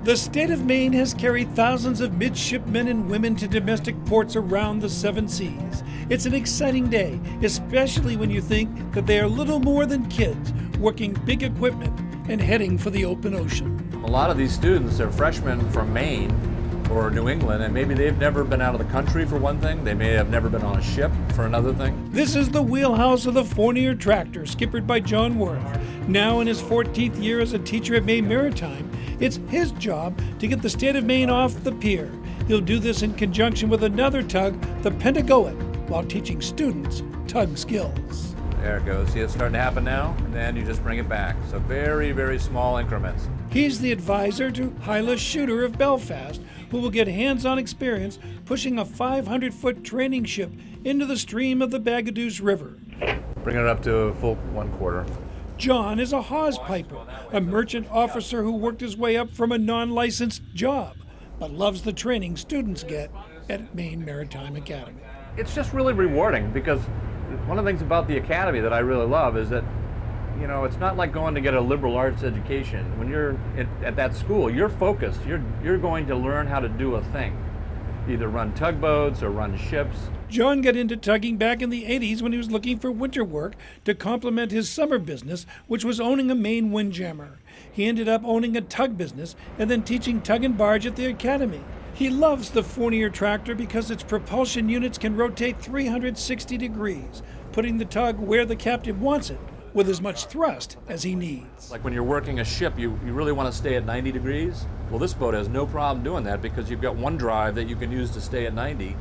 The state of Maine has carried thousands of midshipmen and women to domestic ports around the seven seas. It's an exciting day, especially when you think that they are little more than kids working big equipment and heading for the open ocean. A lot of these students are freshmen from Maine or New England, and maybe they've never been out of the country for one thing. They may have never been on a ship for another thing. This is the wheelhouse of the Fournier tractor, skippered by John Worth. Now in his 14th year as a teacher at Maine Maritime, it's his job to get the state of Maine off the pier. He'll do this in conjunction with another tug, the Pentagoet, while teaching students tug skills. There it goes. See, it's starting to happen now, and then you just bring it back. So very, very small increments. He's the advisor to Hyla Shooter of Belfast, who will get hands-on experience pushing a 500-foot training ship into the stream of the Bagaduce River. Bring it up to a full 1/4. John is a hawse piper, a merchant officer who worked his way up from a non-licensed job, but loves the training students get at Maine Maritime Academy. It's just really rewarding, because one of the things about the academy that I really love is that, you know, it's not like going to get a liberal arts education. When you're at that school, you're focused. You're going to learn how to do a thing, either run tugboats or run ships. John got into tugging back in the 80s when he was looking for winter work to complement his summer business, which was owning a Maine windjammer. He ended up owning a tug business and then teaching tug and barge at the academy. He loves the Fournier tractor because its propulsion units can rotate 360 degrees, putting the tug where the captain wants it, with as much thrust as he needs. Like when you're working a ship, you really want to stay at 90 degrees. Well, this boat has no problem doing that, because you've got one drive that you can use to stay at 90.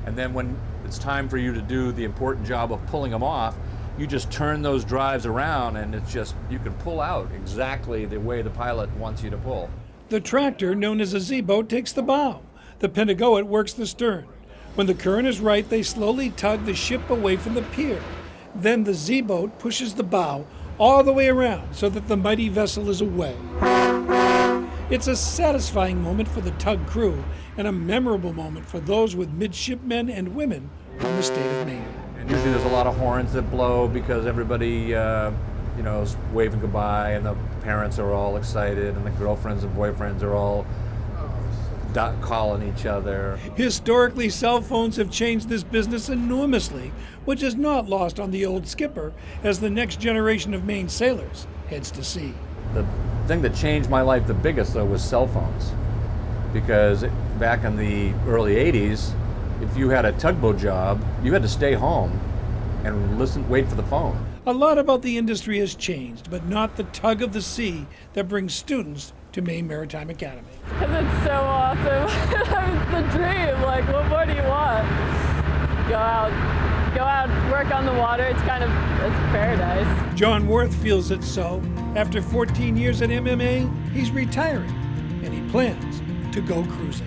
And then when it's time for you to do the important job of pulling them off, you just turn those drives around, and it's just, you can pull out exactly the way the pilot wants you to pull. The tractor, known as a Z-boat, takes the bow. The Pentagoet works the stern. When the current is right, they slowly tug the ship away from the pier. Then the Z-boat pushes the bow all the way around so that the mighty vessel is away. It's a satisfying moment for the tug crew and a memorable moment for those with midshipmen and women on the state of Maine. And usually there's a lot of horns that blow because everybody, is waving goodbye, and the parents are all excited, and the girlfriends and boyfriends are all calling each other. Historically, cell phones have changed this business enormously, which is not lost on the old skipper as the next generation of Maine sailors heads to sea. The thing that changed my life the biggest, though, was cell phones. Because back in the early 80s, if you had a tugboat job, you had to stay home and wait for the phone. A lot about the industry has changed, but not the tug of the sea that brings students to Maine Maritime Academy. Because it's so awesome. It's the dream. Like, what more do you want? Go out, work on the water. It's paradise. John Worth feels it so. After 14 years at MMA, he's retiring, and he plans to go cruising.